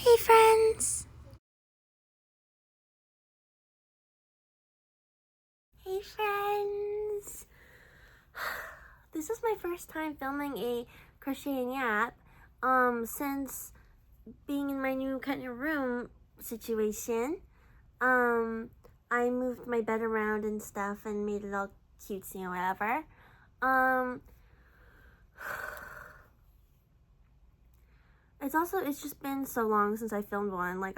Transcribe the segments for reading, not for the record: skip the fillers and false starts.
Hey friends! Hey friends! This is my first time filming a Crochet and Yap since being in my new kind of room situation. I moved my bed around and stuff and made it all cutesy or whatever. It's just been so long since I filmed one. Like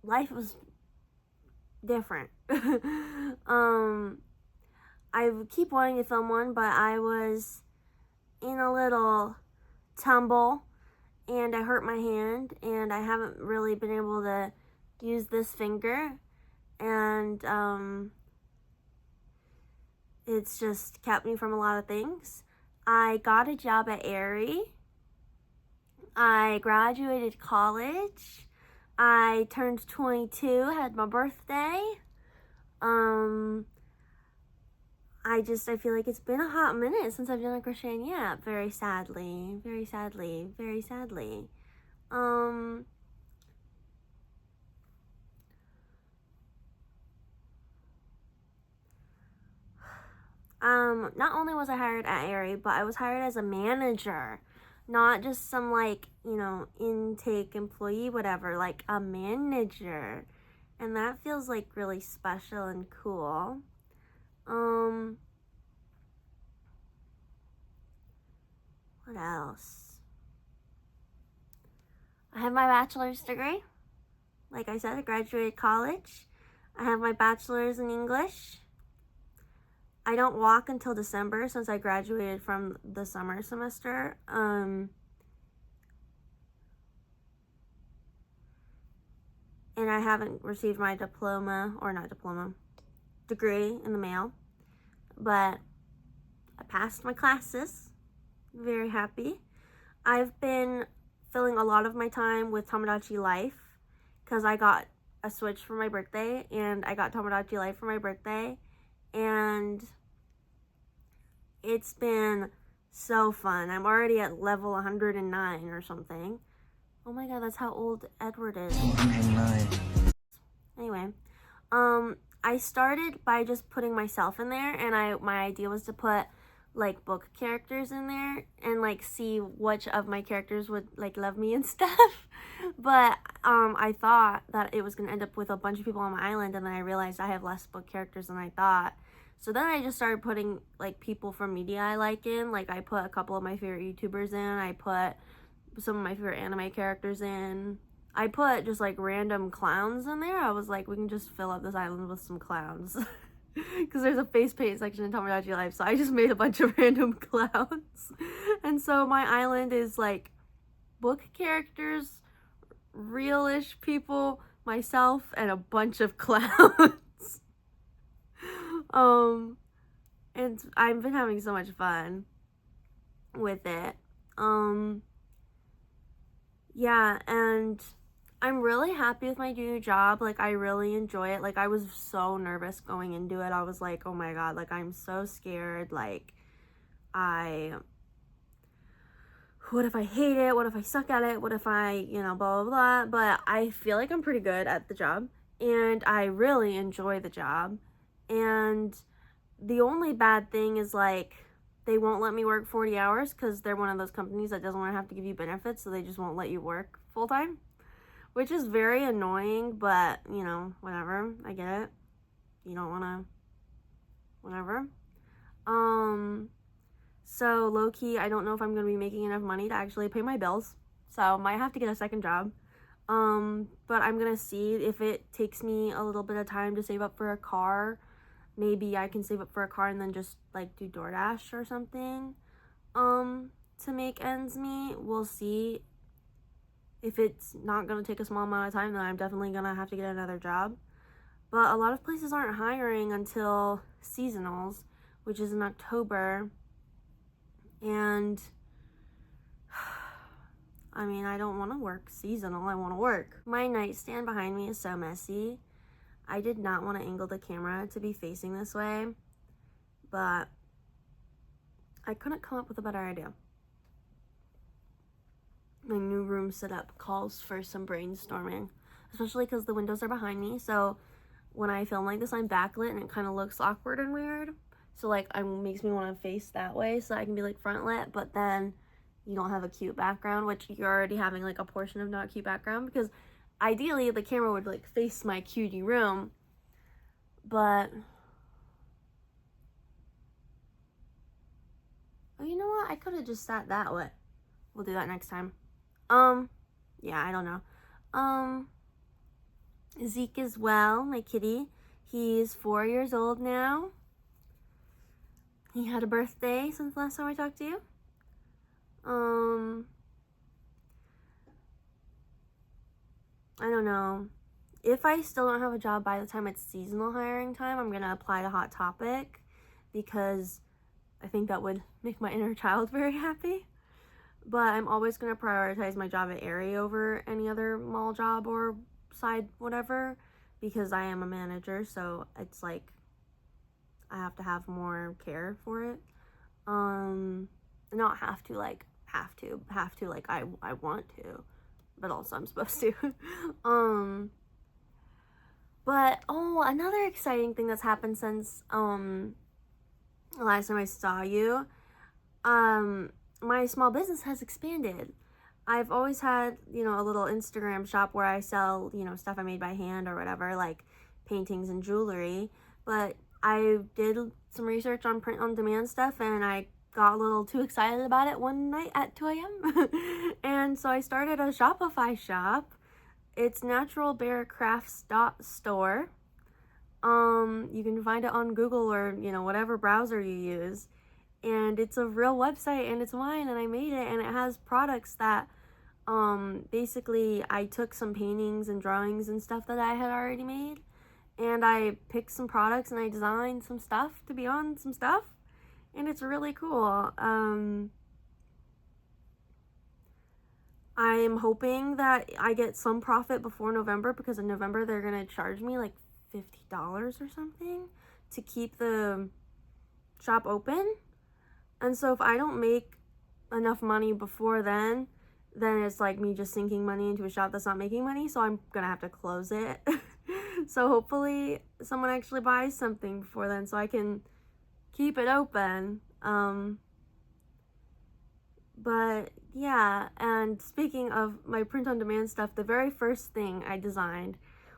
life was different. I keep wanting to film one, but I was in a little tumble and I hurt my hand and I haven't really been able to use this finger, and it's just kept me from a lot of things. I got a job at Aerie. I graduated college. I turned 22, had my birthday. I feel like it's been a hot minute since I've done a Crochet and Yap, very sadly, very sadly, very sadly. Not only was I hired at Aerie, but I was hired as a manager, not just some intake employee, whatever, like a manager. And that feels like really special and cool. What else? I have my bachelor's degree. Like I said, I graduated college. I have my bachelor's in English. I don't walk until December since I graduated from the summer semester. And I haven't received my degree in the mail. But I passed my classes. Very happy. I've been filling a lot of my time with Tomodachi Life because I got a Switch for my birthday and I got Tomodachi Life for my birthday, and it's been so fun. I'm already at level 109 or something. Oh my god, that's how old Edward is. 109. Anyway, I started by just putting myself in there, and my idea was to put like book characters in there and like see which of my characters would like love me and stuff. But I thought that it was gonna end up with a bunch of people on my island, and then I realized I have less book characters than I thought. So then I just started putting like people from media I like in. Like I put a couple of my favorite YouTubers in. I put some of my favorite anime characters in. I put just like random clowns in there. I was like, we can just fill up this island with some clowns. Because there's a face paint section in Tomodachi Life, so I just made a bunch of random clowns. And so my island is like book characters, real-ish people, myself, and a bunch of clowns. And I've been having so much fun with it. Yeah, and I'm really happy with my new job. Like, I really enjoy it. Like, I was so nervous going into it. I was like, oh my god, like, I'm so scared. Like, what if I hate it? What if I suck at it? What if I, blah, blah, blah. But I feel like I'm pretty good at the job, and I really enjoy the job. And the only bad thing is, like, they won't let me work 40 hours because they're one of those companies that doesn't want to have to give you benefits, so they just won't let you work full-time, which is very annoying, but, whatever. I get it. You don't want to, whatever. So low-key, I don't know if I'm going to be making enough money to actually pay my bills, so I might have to get a second job. But I'm going to see if it takes me a little bit of time to save up for a car. Maybe I can save up for a car and then just, like, do DoorDash or something, to make ends meet. We'll see. If it's not going to take a small amount of time, then I'm definitely going to have to get another job. But a lot of places aren't hiring until seasonals, which is in October. And, I mean, I don't want to work seasonal. I want to work. My nightstand behind me is so messy. I did not want to angle the camera to be facing this way, but I couldn't come up with a better idea. my new room setup calls for some brainstorming, especially because the windows are behind me. So when I film like this, I'm backlit and it kind of looks awkward and weird. So like it makes me want to face that way so I can be like front lit, but then you don't have a cute background, which you're already having like a portion of not cute background, because ideally the camera would like face my cutie room, but oh, you know what? I could have just sat that way. We'll do that next time. Yeah, I don't know. Zeke as well, my kitty. He's 4 years old now. He had a birthday since the last time I talked to you. I don't know. If I still don't have a job by the time it's seasonal hiring time, I'm gonna apply to Hot Topic, because I think that would make my inner child very happy. But I'm always gonna prioritize my job at Aerie over any other mall job or side whatever, because I am a manager, so it's like I have to have more care for it. Not have to like I want to, but also I'm supposed to. But oh, another exciting thing that's happened since the last time I saw you, my small business has expanded. I've always had, you know, a little Instagram shop where I sell, you know, stuff I made by hand or whatever, like paintings and jewelry, but I did some research on print on demand stuff, and I got a little too excited about it one night at 2 a.m. And so I started a Shopify shop. It's Natural Bear Crafts store. You can find it on Google or, you know, whatever browser you use. And it's a real website, and it's mine, and I made it, and it has products that basically I took some paintings and drawings and stuff that I had already made, and I picked some products and I designed some stuff to be on some stuff, and it's really cool. I am hoping that I get some profit before November, because in November they're gonna charge me like $50 or something to keep the shop open. And so if I don't make enough money before then it's like me just sinking money into a shop that's not making money, so I'm gonna have to close it. So hopefully someone actually buys something before then so I can keep it open. But yeah, and speaking of my print-on-demand stuff, the very first thing I designed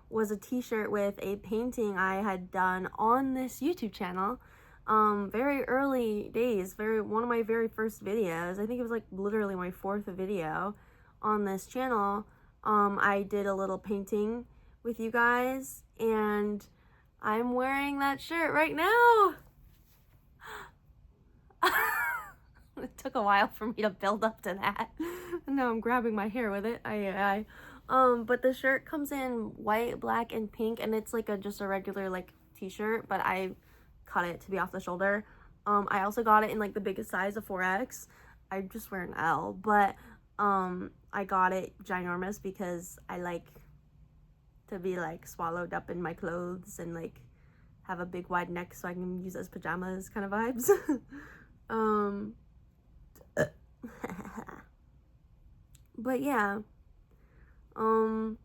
was a t-shirt with a painting I had done on this YouTube channel. Very early days, one of my very first videos. I think it was like literally my 4th video on this channel. I did a little painting with you guys, and I'm wearing that shirt right now. It took a while for me to build up to that. And now I'm grabbing my hair with it. But the shirt comes in white, black, and pink, and it's like just a regular like t-shirt, but I cut it to be off the shoulder. I also got it in like the biggest size of 4X. I just wear an L, but I got it ginormous because I like to be like swallowed up in my clothes and like have a big wide neck so I can use it as pajamas kind of vibes. But yeah, I'm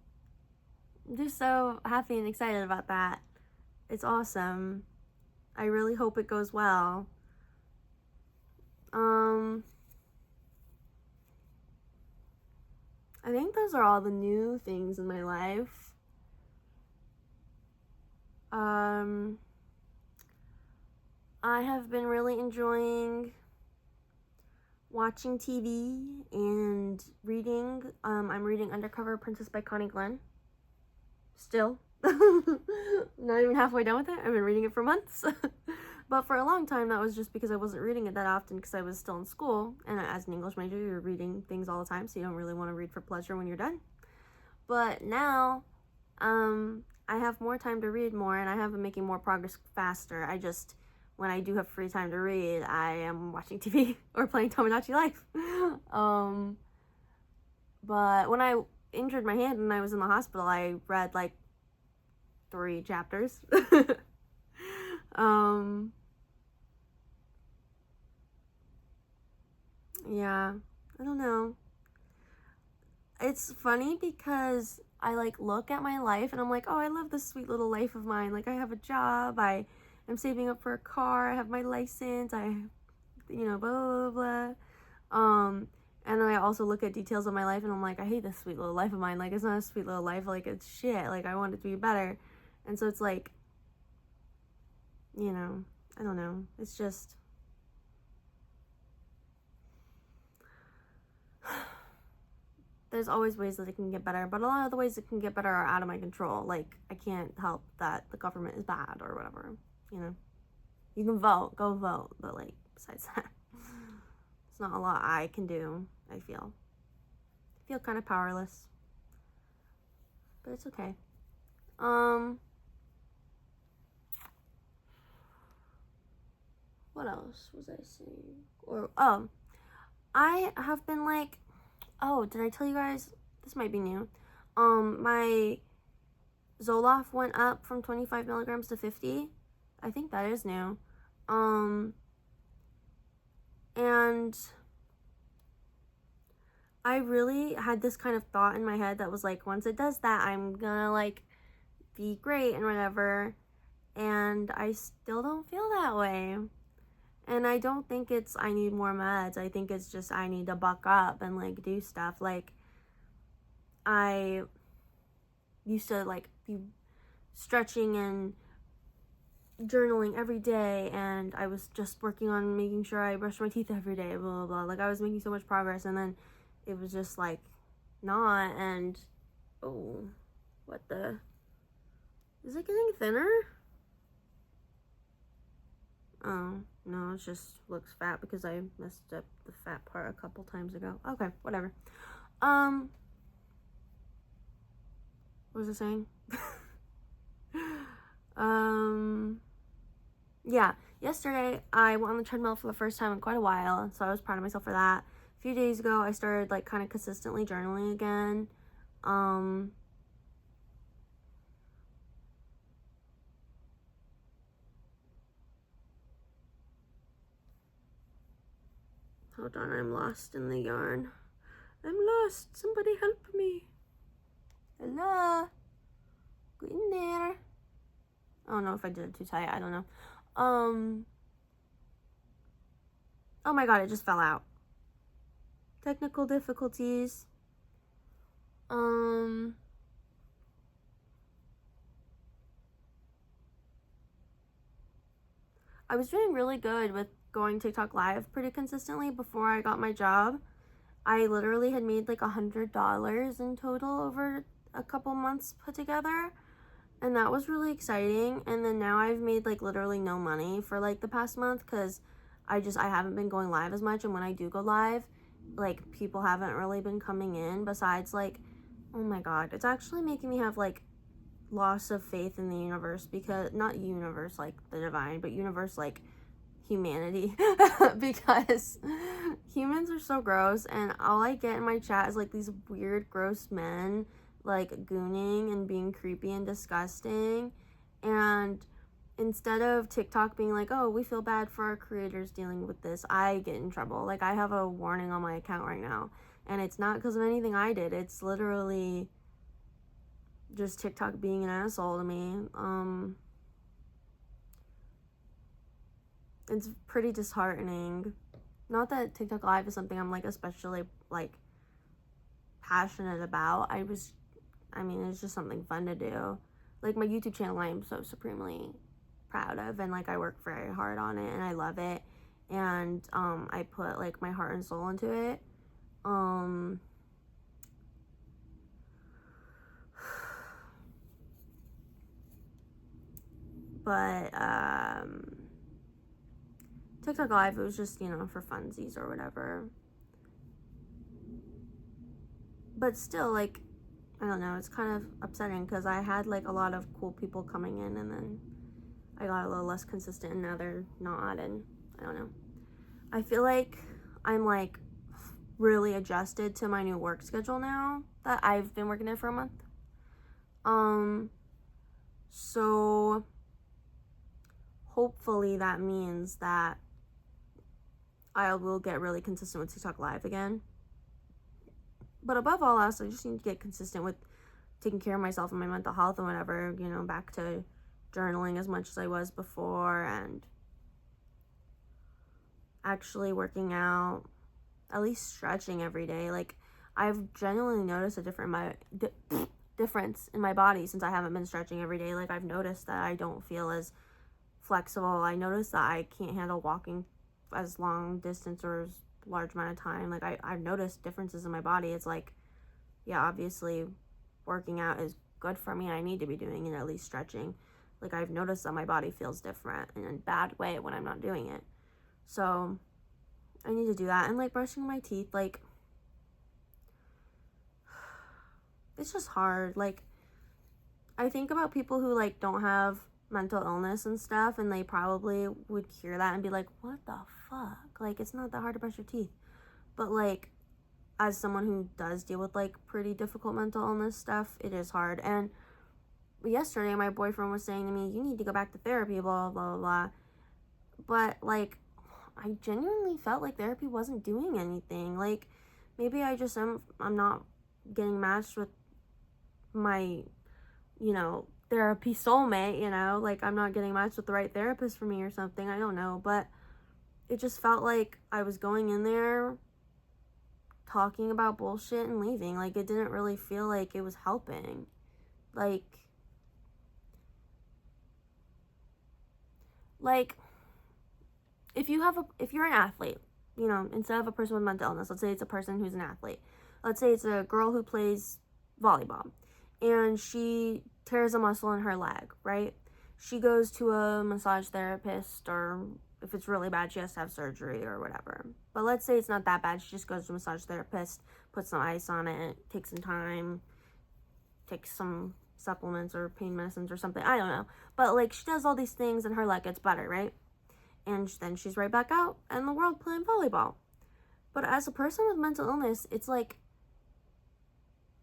just so happy and excited about that. It's awesome. I really hope it goes well. I think those are all the new things in my life. I have been really enjoying watching TV and reading. I'm reading Undercover Princess by Connie Glenn. Still. Not even halfway done with it. I've been reading it for months. But for a long time, that was just because I wasn't reading it that often because I was still in school. And as an English major, you're reading things all the time, so you don't really want to read for pleasure when you're done. But now, I have more time to read more, and I have been making more progress faster. When I do have free time to read, I am watching TV or playing Tomodachi Life. But when I injured my hand and I was in the hospital, I read like 3 chapters. Yeah, I don't know. it's funny because I like look at my life and I'm like, oh, I love this sweet little life of mine. Like I have a job, I am saving up for a car, I have my license, blah, blah, blah, blah. And then I also look at details of my life and I'm like, I hate this sweet little life of mine. Like it's not a sweet little life, like it's shit. Like I want it to be better. And so it's like, I don't know. It's just, there's always ways that it can get better, but a lot of the ways it can get better are out of my control. Like, I can't help that the government is bad or whatever, You can vote, go vote, but, like, besides that, it's not a lot I can do, I feel. I feel kind of powerless, but it's okay. What else was I saying? I have been, like, did I tell you guys? This might be new. My Zoloft went up from 25 milligrams to 50. I think that is new. And I really had this kind of thought in my head that was like, once it does that, I'm gonna, like, be great and whatever. And I still don't feel that way. And I don't think it's I need more meds. I think it's just I need to buck up and, like, do stuff. Like, I used to, like, be stretching and journaling every day, and I was just working on making sure I brushed my teeth every day, blah, blah, blah. Like, I was making so much progress, and then it was just, like, not, and, oh, what the, is it getting thinner? Oh, no, it just looks fat because I messed up the fat part a couple times ago. Okay, whatever. What was I saying? Yeah, yesterday I went on the treadmill for the first time in quite a while, so I was proud of myself for that. A few days ago, I started, like, kind of consistently journaling again. Hold on, I'm lost in the yarn. I'm lost. Somebody help me. Hello? Go in there. I don't know if I did it too tight. I don't know. Oh my god, it just fell out. Technical difficulties. I was doing really good with going TikTok live pretty consistently before I got my job. I literally had made like $100 in total over a couple months put together, and that was really exciting. And then now I've made like literally no money for like the past month because I haven't been going live as much, and when I do go live, like, people haven't really been coming in besides, like, oh my god, it's actually making me have like loss of faith in the universe, because not universe like the divine, but universe like humanity, because humans are so gross, and all I get in my chat is like these weird gross men like gooning and being creepy and disgusting. And instead of TikTok being like, oh, we feel bad for our creators dealing with this, I get in trouble. Like, I have a warning on my account right now, and it's not because of anything I did. It's literally just TikTok being an asshole to me. It's pretty disheartening. Not that TikTok live is something I'm like especially like passionate about. It's just something fun to do. Like, my YouTube channel, I am so supremely proud of, and like I work very hard on it, and I love it, and I put like my heart and soul into it. But TikTok live, it was just, for funsies or whatever. But still, like, I don't know, it's kind of upsetting because I had like a lot of cool people coming in, and then I got a little less consistent, and now they're not, and I don't know. I feel like I'm like really adjusted to my new work schedule now that I've been working there for a month. So hopefully that means that I will get really consistent with TikTok live again. But above all else, I just need to get consistent with taking care of myself and my mental health and whatever, you know, back to journaling as much as I was before, and actually working out, at least stretching every day. Like, I've genuinely noticed a difference in my body since I haven't been stretching every day. Like, I've noticed that I don't feel as flexible. I noticed that I can't handle walking as long distance or as large amount of time. Like, I've noticed differences in my body. It's like, yeah, obviously working out is good for me and I need to be doing it, at least stretching. Like, I've noticed that my body feels different in a bad way when I'm not doing it. So I need to do that. And like brushing my teeth, like, it's just hard. Like, I think about people who like don't have mental illness and stuff, and they probably would hear that and be like, what the fuck? Like, it's not that hard to brush your teeth. But like, as someone who does deal with like pretty difficult mental illness stuff, it is hard. And yesterday my boyfriend was saying to me, you need to go back to therapy, blah blah blah blah. But like, I genuinely felt like therapy wasn't doing anything. Like, maybe I'm not getting matched with my, you know, therapy soulmate, you know, like I'm not getting matched with the right therapist for me or something. I don't know, but it just felt like I was going in there talking about bullshit and leaving. Like, it didn't really feel like it was helping. Like if you're an athlete, you know, instead of a person with mental illness, let's say it's a person who's an athlete. Let's say it's a girl who plays volleyball and she tears a muscle in her leg, right? She goes to a massage therapist, or if it's really bad, she has to have surgery or whatever. But let's say it's not that bad. She just goes to a massage therapist, puts some ice on it, takes some time, takes some supplements or pain medicines or something. I don't know. But like, she does all these things and her leg gets better, right? And then she's right back out in the world playing volleyball. But as a person with mental illness, it's like,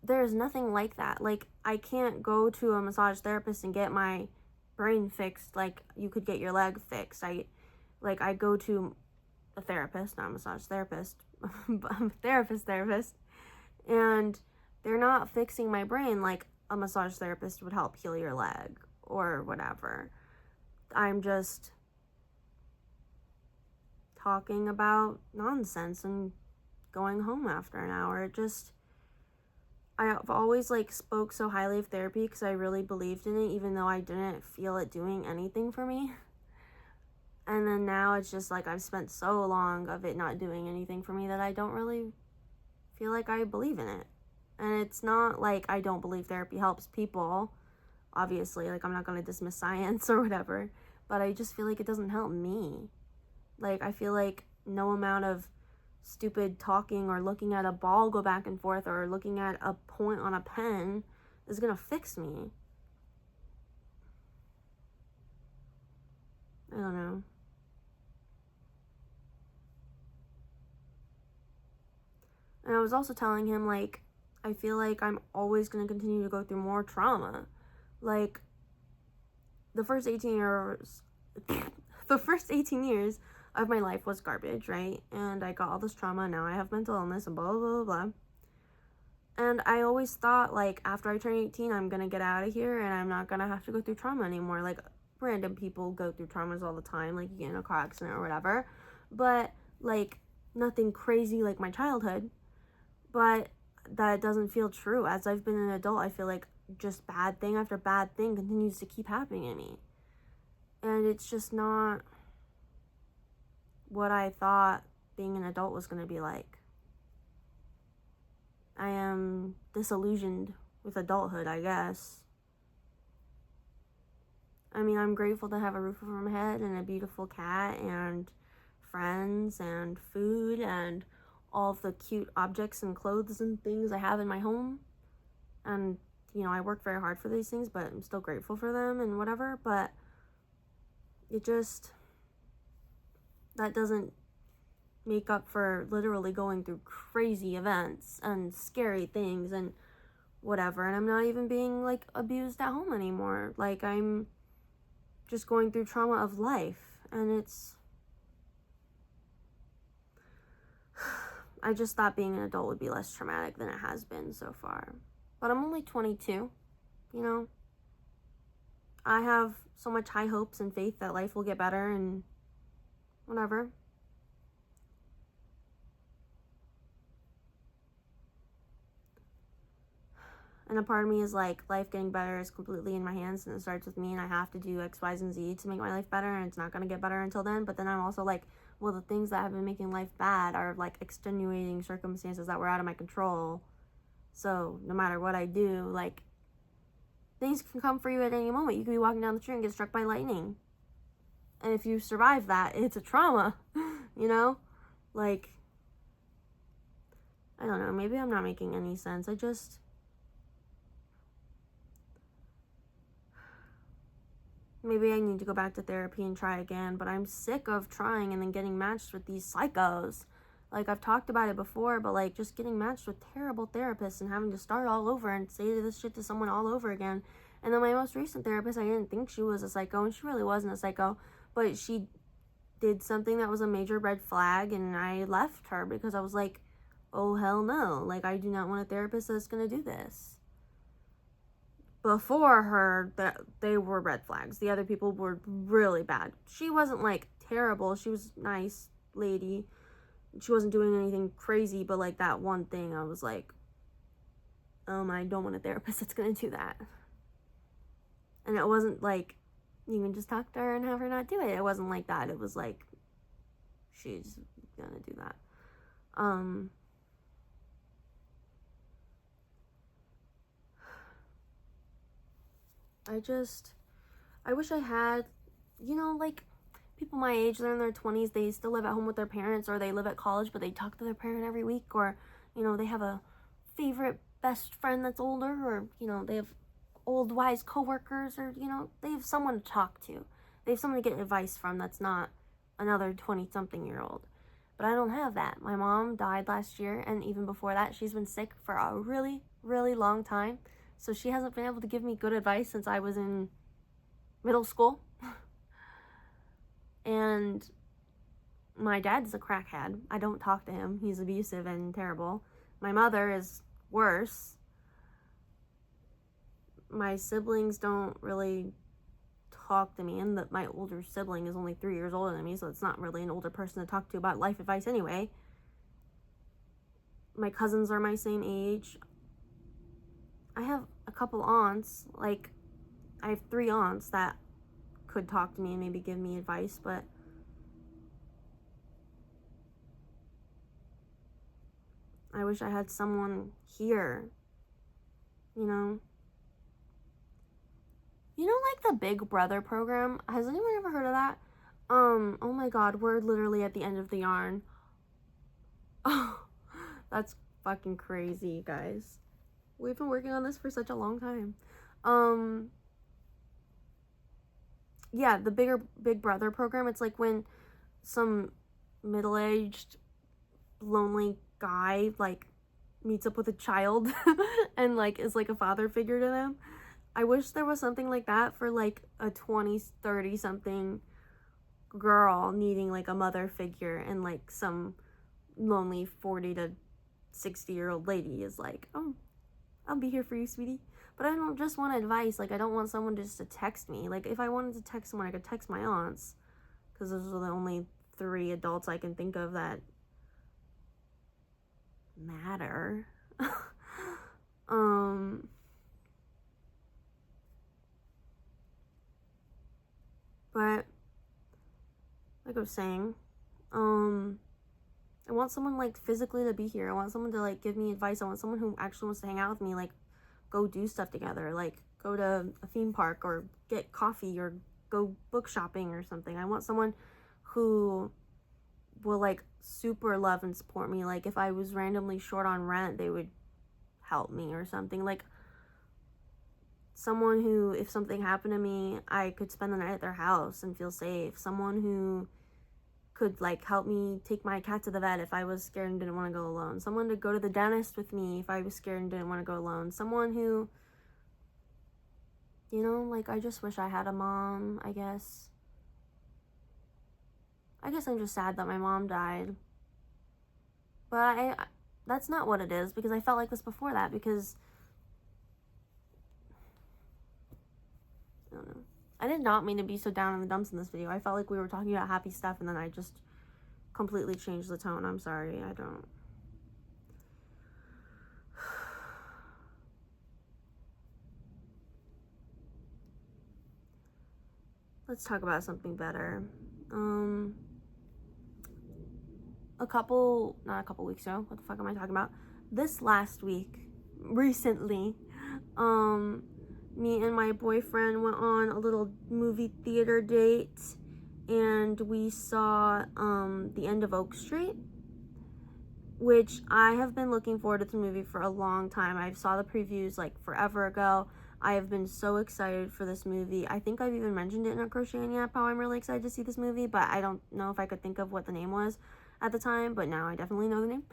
there's nothing like that. Like, I can't go to a massage therapist and get my brain fixed like you could get your leg fixed. I go to a therapist, not a massage therapist, but I'm a therapist, and they're not fixing my brain like a massage therapist would help heal your leg or whatever. I'm just talking about nonsense and going home after an hour. I've always like spoke so highly of therapy because I really believed in it, even though I didn't feel it doing anything for me. And then now it's just like I've spent so long of it not doing anything for me that I don't really feel like I believe in it. And it's not like I don't believe therapy helps people, obviously. Like, I'm not going to dismiss science or whatever, but I just feel like it doesn't help me. Like, I feel like no amount of stupid talking or looking at a ball go back and forth or looking at a point on a pen is gonna fix me. I don't know. And I was also telling him, like, I feel like I'm always gonna continue to go through more trauma. Like, the first 18 years of my life was garbage, right? And I got all this trauma, and now I have mental illness and blah, blah, blah, blah. And I always thought, like, after I turn 18, I'm gonna get out of here, and I'm not gonna have to go through trauma anymore. Like, random people go through traumas all the time, like, you get in a car accident or whatever. But, like, nothing crazy like my childhood. But that doesn't feel true. As I've been an adult, I feel like just bad thing after bad thing continues to keep happening to me. And it's just not what I thought being an adult was going to be like. I am disillusioned with adulthood, I guess. I mean, I'm grateful to have a roof over my head and a beautiful cat and friends and food and all of the cute objects and clothes and things I have in my home. And, you know, I work very hard for these things, but I'm still grateful for them and whatever. But it just, that doesn't make up for literally going through crazy events and scary things and whatever. And I'm not even being like abused at home anymore. Like, I'm just going through trauma of life, and I just thought being an adult would be less traumatic than it has been so far. But I'm only 22, you know? I have so much high hopes and faith that life will get better and whatever. And a part of me is like, life getting better is completely in my hands and it starts with me and I have to do X, Y, and Z to make my life better and it's not going to get better until then. But then I'm also like, well, the things that have been making life bad are like extenuating circumstances that were out of my control. So no matter what I do, like, things can come for you at any moment. You could be walking down the street and get struck by lightning. And if you survive that, it's a trauma, you know? Like, I don't know, maybe I'm not making any sense. Maybe I need to go back to therapy and try again, but I'm sick of trying and then getting matched with these psychos. Like, I've talked about it before, but like, just getting matched with terrible therapists and having to start all over and say this shit to someone all over again. And then my most recent therapist, I didn't think she was a psycho, and she really wasn't a psycho, but she did something that was a major red flag, and I left her because I was like, oh, hell no. Like, I do not want a therapist that's gonna do this. Before her, they were red flags. The other people were really bad. She wasn't like terrible. She was a nice lady. She wasn't doing anything crazy, but like that one thing, I was like, I don't want a therapist that's gonna do that. And it wasn't like you can just talk to her and have her not do it. It wasn't like that. It was like, she's gonna do that. I wish I had, you know, like, people my age, they're in their 20s, they still live at home with their parents, or they live at college, but they talk to their parent every week, or, you know, they have a favorite best friend that's older, or, you know, they have old wise coworkers, or, you know, they have someone to talk to. They have someone to get advice from that's not another 20-something-year-old. But I don't have that. My mom died last year, and even before that, she's been sick for a really, really long time. So she hasn't been able to give me good advice since I was in middle school. And my dad's a crackhead. I don't talk to him. He's abusive and terrible. My mother is worse. My siblings don't really talk to me, and that my older sibling is only 3 years older than me, so it's not really an older person to talk to about life advice anyway. My cousins are my same age. I have a couple aunts, like, I have 3 aunts that could talk to me and maybe give me advice, but I wish I had someone here, you know? You know, like the Big Brother program? Has anyone ever heard of that? Oh my god, we're literally at the end of the yarn. Oh, that's fucking crazy, you guys. We've been working on this for such a long time. Yeah, the Big Brother program, it's like when some middle-aged, lonely guy, like, meets up with a child and, like, is, like, a father figure to them. I wish there was something like that for, like, a 20, 30-something girl needing, like, a mother figure, and, like, some lonely 40 to 60-year-old lady is like, oh, I'll be here for you, sweetie. But I don't just want advice. Like, I don't want someone just to text me. Like, if I wanted to text someone, I could text my aunts, because those are the only 3 adults I can think of that matter. But like I was saying, I want someone, like, physically to be here. I want someone to, like, give me advice. I want someone who actually wants to hang out with me, like, go do stuff together, like, go to a theme park, or get coffee, or go book shopping or something. I want someone who will, like, super love and support me. Like, if I was randomly short on rent, they would help me or something. Like, someone who, if something happened to me, I could spend the night at their house and feel safe. Someone who could, like, help me take my cat to the vet if I was scared and didn't want to go alone. Someone to go to the dentist with me if I was scared and didn't want to go alone. Someone who, you know, like, I just wish I had a mom, I guess. I guess I'm just sad that my mom died. But that's not what it is, because I felt like this before that, because I don't know. I did not mean to be so down in the dumps in this video. I felt like we were talking about happy stuff, and then I just completely changed the tone. I'm sorry. I don't. Let's talk about something better. Not a couple weeks ago, what the fuck am I talking about? This last week, recently, me and my boyfriend went on a little movie theater date, and we saw, The End of Oak Street, which I have been looking forward to the movie for a long time. I saw the previews, like, forever ago. I have been so excited for this movie. I think I've even mentioned it in a Crochet and Yap how I'm really excited to see this movie, but I don't know if I could think of what the name was at the time, but now I definitely know the name.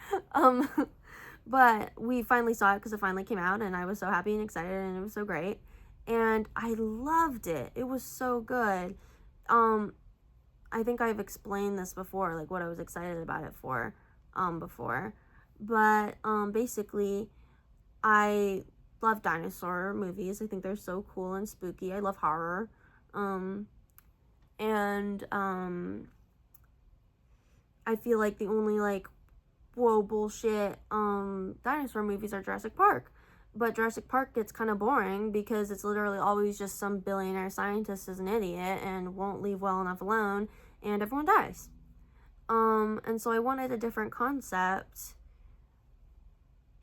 But we finally saw it because it finally came out, and I was so happy and excited, and it was so great. And I loved it. It was so good. I think I've explained this before, like what I was excited about it for, before. But, basically, I love dinosaur movies. I think they're so cool and spooky. I love horror. I feel like the only, like, whoa, bullshit, dinosaur movies are Jurassic Park. But Jurassic Park gets kind of boring because it's literally always just some billionaire scientist is an idiot and won't leave well enough alone, and everyone dies. And so I wanted a different concept,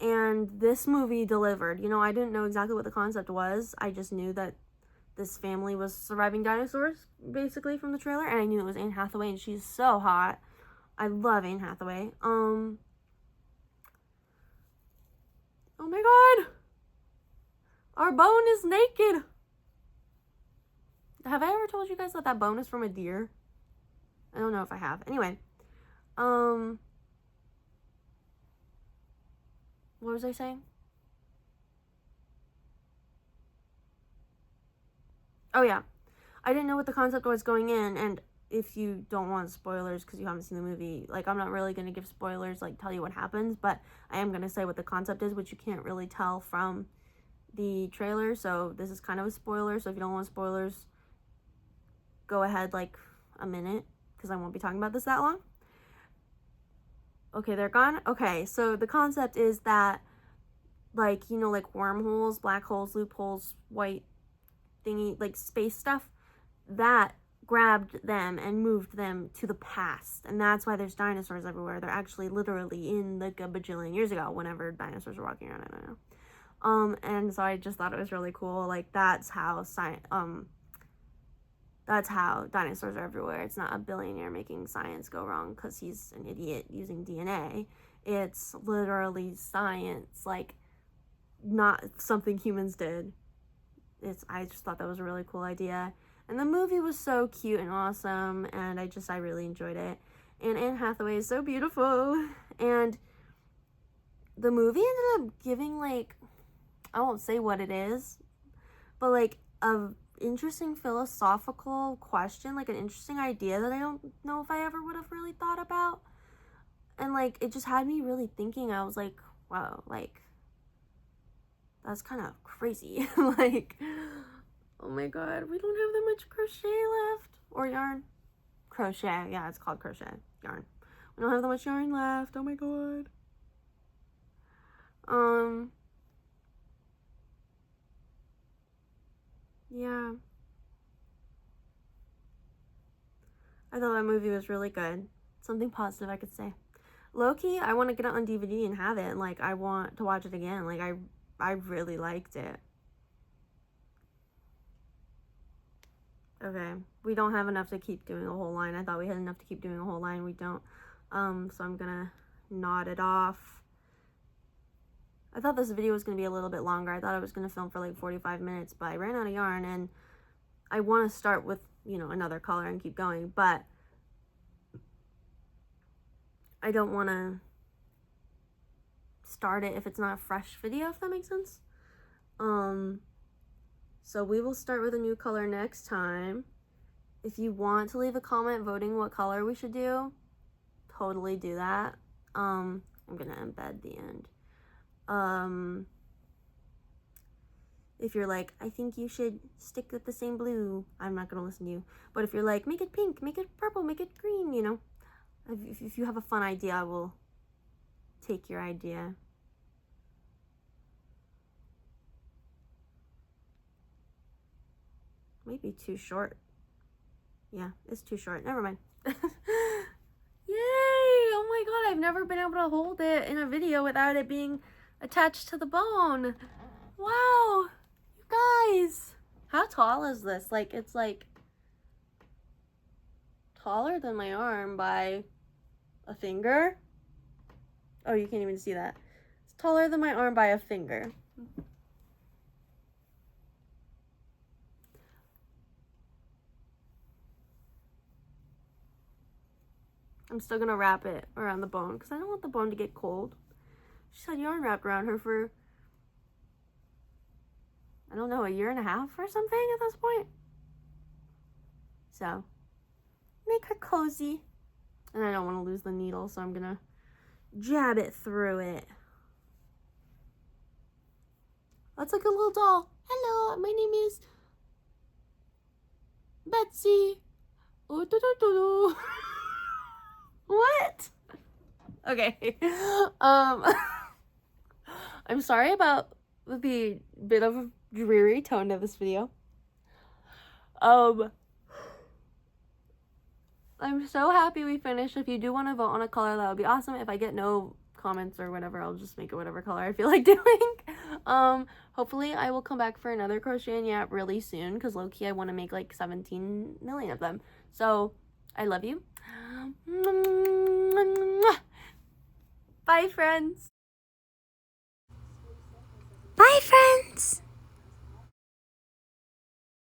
and this movie delivered. You know, I didn't know exactly what the concept was. I just knew that this family was surviving dinosaurs, basically, from the trailer, and I knew it was Anne Hathaway, and she's so hot. I love Anne Hathaway. Oh my god! Our bone is naked! Have I ever told you guys that that bone is from a deer? I don't know if I have. Anyway. What was I saying? Oh yeah. I didn't know what the concept was going in, and if you don't want spoilers because you haven't seen the movie, like, I'm not really going to give spoilers, like, tell you what happens, but I am going to say what the concept is, which you can't really tell from the trailer, so this is kind of a spoiler, so if you don't want spoilers, go ahead, like, a minute, because I won't be talking about this that long. Okay, they're gone? Okay, so the concept is that, like, you know, like, wormholes, black holes, loopholes, white thingy, like, space stuff, that grabbed them and moved them to the past, and that's why there's dinosaurs everywhere. They're actually literally in, like, a bajillion years ago, whenever dinosaurs were walking around. I don't know. And so I just thought it was really cool. Like, that's how dinosaurs are everywhere. It's not a billionaire making science go wrong because he's an idiot using DNA. It's literally science, like, not something humans did. I just thought that was a really cool idea. And the movie was so cute and awesome, and I really enjoyed it. And Anne Hathaway is so beautiful. And the movie ended up giving, like, I won't say what it is, but, like, a interesting philosophical question, like, an interesting idea that I don't know if I ever would have really thought about. And, like, it just had me really thinking. I was like, wow, like, that's kind of crazy. Like, oh my god, we don't have that much crochet left. Or yarn. Crochet. Yeah, it's called crochet. Yarn. We don't have that much yarn left. Oh my god. Yeah. I thought that movie was really good. Something positive I could say. Low-key, I want to get it on DVD and have it. And, like, I want to watch it again. Like, I really liked it. Okay, we don't have enough to keep doing a whole line. I thought we had enough to keep doing a whole line. We don't. So I'm gonna knot it off. I thought this video was gonna be a little bit longer. I thought I was gonna film for like 45 minutes, but I ran out of yarn, and I want to start with, you know, another color and keep going, but I don't want to start it if it's not a fresh video, if that makes sense. So we will start with a new color next time. If you want to leave a comment voting what color we should do, totally do that. I'm gonna embed the end. If you're like, I think you should stick with the same blue, I'm not gonna listen to you. But if you're like, make it pink, make it purple, make it green, you know, if you have a fun idea, I will take your idea. Maybe too short. Yeah, it's too short. Never mind. Yay! Oh my god, I've never been able to hold it in a video without it being attached to the bone. Wow! You guys! How tall is this? Like, it's like taller than my arm by a finger. Oh, you can't even see that. It's taller than my arm by a finger. I'm still gonna wrap it around the bone because I don't want the bone to get cold. She's had yarn wrapped around her for, I don't know, a year and a half or something at this point. So, make her cozy. And I don't want to lose the needle, so I'm gonna jab it through it. That's like a little doll. Hello, my name is Betsy. Oh, do, do, do, do. What? Okay. I'm sorry about the bit of a dreary tone of this video. I'm so happy we finished. If you do want to vote on a color, that would be awesome. If I get no comments or whatever, I'll just make it whatever color I feel like doing. Hopefully I will come back for another Crochet and Yap really soon, because low-key I want to make like 17 million of them. So I love you. Bye, friends.